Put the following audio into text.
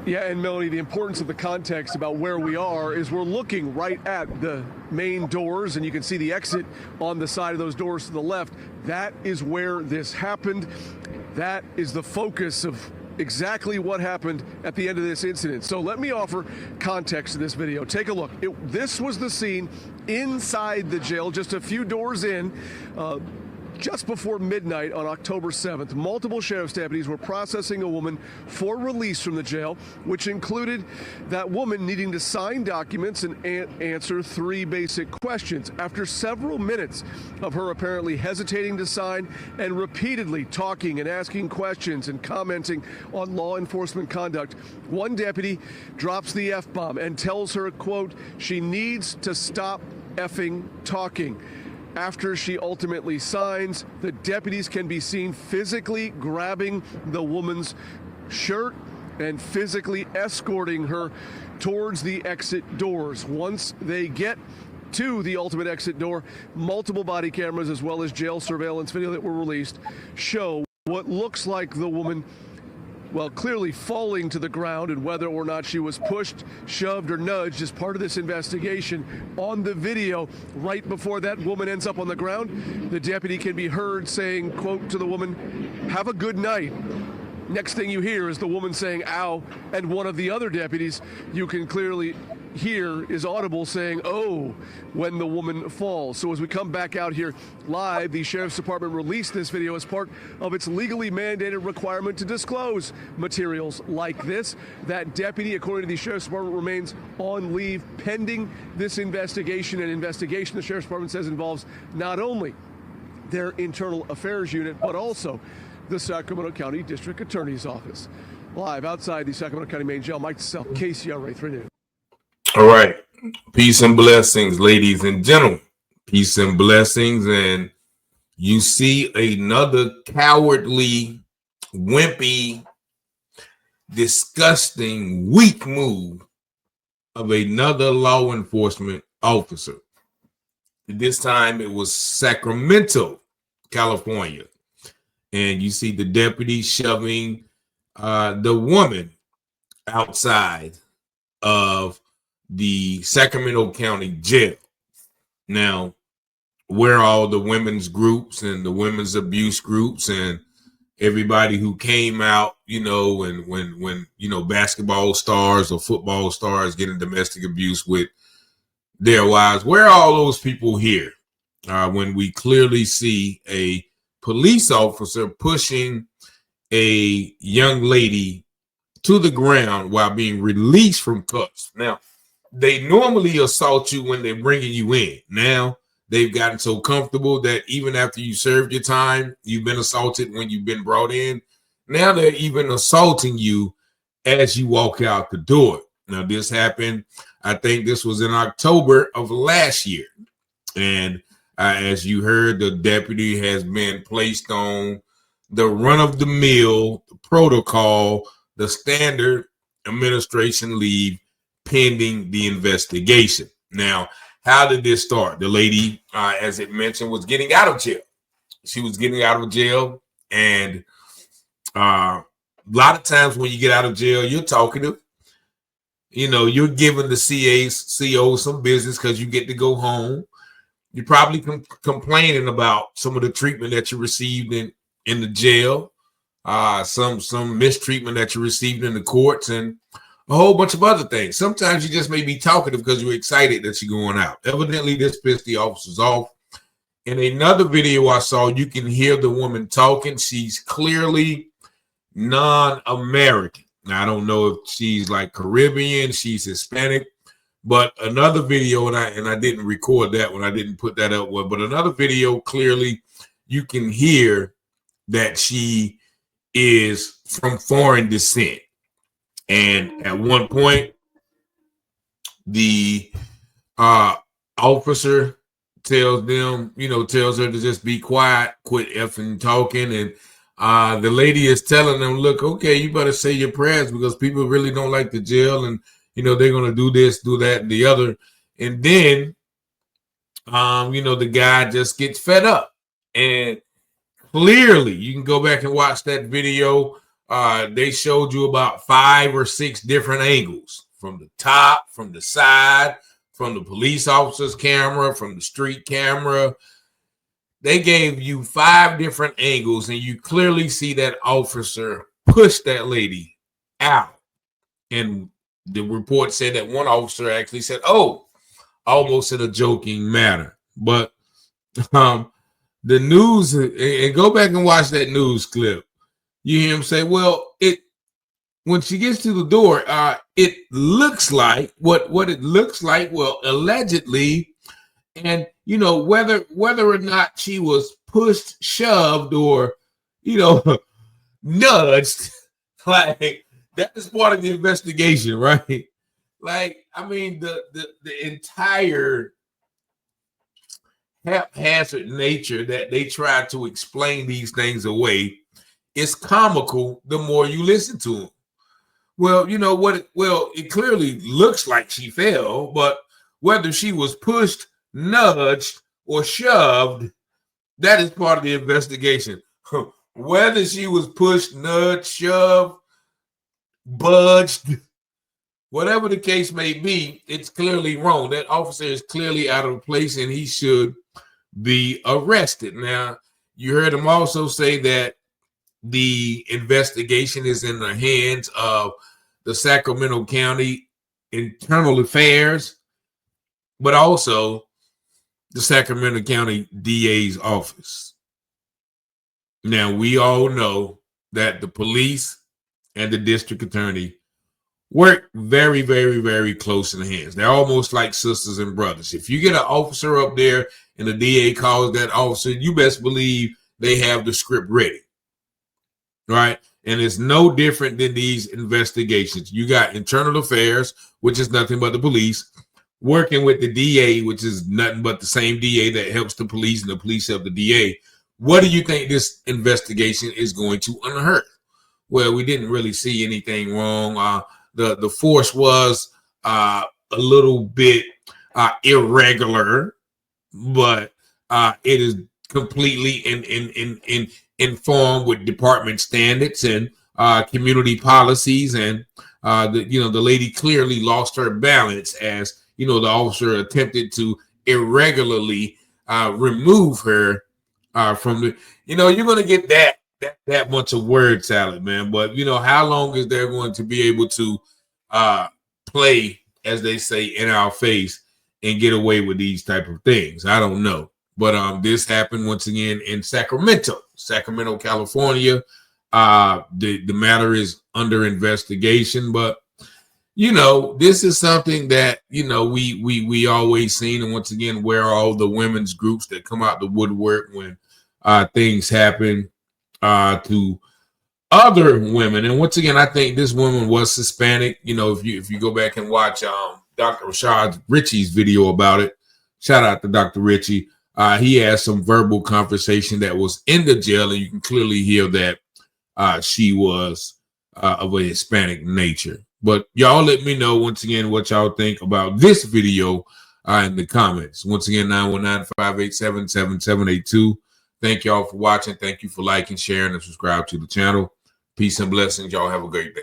Yeah, and Melanie, the importance of the context about where we are is we're looking right at the main doors, and you can see the exit on the side of those doors to the left. That is where this happened. That is the focus of exactly what happened at the end of this incident. So let me offer context to this video. Take a look. This was the scene inside the jail, just a few doors in. Just before midnight on October 7th, multiple sheriff's deputies were processing a woman for release from the jail, which included that woman needing to sign documents and answer 3 basic questions. After several minutes of her apparently hesitating to sign and repeatedly talking and asking questions and commenting on law enforcement conduct, one deputy drops the F-bomb and tells her, quote, she needs to stop effing talking. After she ultimately signs, the deputies can be seen physically grabbing the woman's shirt and physically escorting her towards the exit doors. Once they get to the ultimate exit door, multiple body cameras as well as jail surveillance video that were released show what looks like the woman, well, clearly falling to the ground, and whether or not she was pushed, shoved, or nudged is part of this investigation. On the video, right before that woman ends up on the ground, the deputy can be heard saying, quote, to the woman, have a good night. Next thing you hear is the woman saying, ow, and one of the other deputies you can clearly hear is audible saying, oh, when the woman falls. So as we come back out here live, the Sheriff's Department released this video as part of its legally mandated requirement to disclose materials like this. That deputy, according to the Sheriff's Department, remains on leave pending this investigation. An investigation, the Sheriff's Department says, involves not only their internal affairs unit, but also the Sacramento County District Attorney's Office. Live outside the Sacramento County Main Jail, Mike Tessell, KCRA 3 News. All right. Peace and blessings, ladies and gentlemen. Peace and blessings. And you see another cowardly, wimpy, disgusting, weak move of another law enforcement officer. This time it was Sacramento, California. And you see the deputy shoving the woman outside of the Sacramento County Jail. Now, where all the women's groups and the women's abuse groups and everybody who came out, you know, and when you know, basketball stars or football stars getting domestic abuse with their wives, where are all those people here when we clearly see a police officer pushing a young lady to the ground while being released from cuffs? Now, they normally assault you when they're bringing you in. Now, they've gotten so comfortable that even after you served your time, you've been assaulted when you've been brought in. Now they're even assaulting you as you walk out the door. Now, this happened, I think this was in October of last year. And as you heard, the deputy has been placed on the run-of-the-mill, the protocol, the standard administration leave pending the investigation. Now, how did this start? The lady, as it mentioned, was getting out of jail. She was getting out of jail, and a lot of times when you get out of jail, you're talkative. You know, you're giving the CO some business because you get to go home. You're probably complaining about some of the treatment that you received in the jail, some mistreatment that you received in the courts, and a whole bunch of other things. Sometimes you just may be talkative because you're excited that you're going out. Evidently, this pissed the officers off. In another video I saw, you can hear the woman talking. She's clearly non-American. Now, I don't know if she's like Caribbean, she's Hispanic, but another video, and I didn't record that one, I didn't put that up with, but another video, clearly you can hear that she is from foreign descent. And at one point, the officer tells her to just be quiet, quit effing talking. And the lady is telling them, look, okay, you better say your prayers because people really don't like the jail. And, you know, they're going to do this, do that, and the other. And then, the guy just gets fed up. And clearly, you can go back and watch that video. they showed you about 5 or 6 different angles, from the top, from the side, from the police officer's camera, from the street camera. They gave you 5 different angles, and you clearly see that officer push that lady out. And the report said that one officer actually said, "Oh," almost in a joking manner. But the news, and go back and watch that news clip. You hear him say, "Well, when she gets to the door, it looks like what it looks like. Well, allegedly, and whether or not she was pushed, shoved, or nudged, like that is part of the investigation, right? Like, I mean, the entire haphazard nature that they try to explain these things away is comical the more you listen to them. Well, you know what? It clearly looks like she fell, but whether she was pushed, nudged, or shoved, that is part of the investigation. Whether she was pushed, nudged, shoved, budged, whatever the case may be, it's clearly wrong. That officer is clearly out of place, and he should be arrested. Now, you heard him also say that the investigation is in the hands of the Sacramento County Internal Affairs, but also the Sacramento County DA's office. Now, we all know that the police and the district attorney work very, very, very close in the hands. They're almost like sisters and brothers. If you get an officer up there and the DA calls that officer, you best believe they have the script ready, right? And it's no different than these investigations. You got internal affairs, which is nothing but the police, working with the DA, which is nothing but the same DA that helps the police, and the police help the DA. What do you think this investigation is going to unearth? Well, we didn't really see anything wrong. The force was a little bit irregular, but it is completely informed with department standards and community policies. And the lady clearly lost her balance as the officer attempted to irregularly remove her from the. You're going to get that much of word salad, man. But how long is there going to be able to play, as they say, in our face and get away with these type of things? I don't know. But this happened once again in Sacramento, California. The matter is under investigation, but this is something that we always seen. And once again, where are all the women's groups that come out the woodwork when things happen to other women? And once again, I think this woman was Hispanic. If you go back and watch Dr. Rashad Ritchie's video about it, shout out to Dr. Ritchie. He had some verbal conversation that was in the jail, and you can clearly hear that she was of a Hispanic nature. But y'all let me know once again what y'all think about this video in the comments. Once again, 919-587-7782. Thank y'all for watching. Thank you for liking, sharing, and subscribe to the channel. Peace and blessings. Y'all have a great day.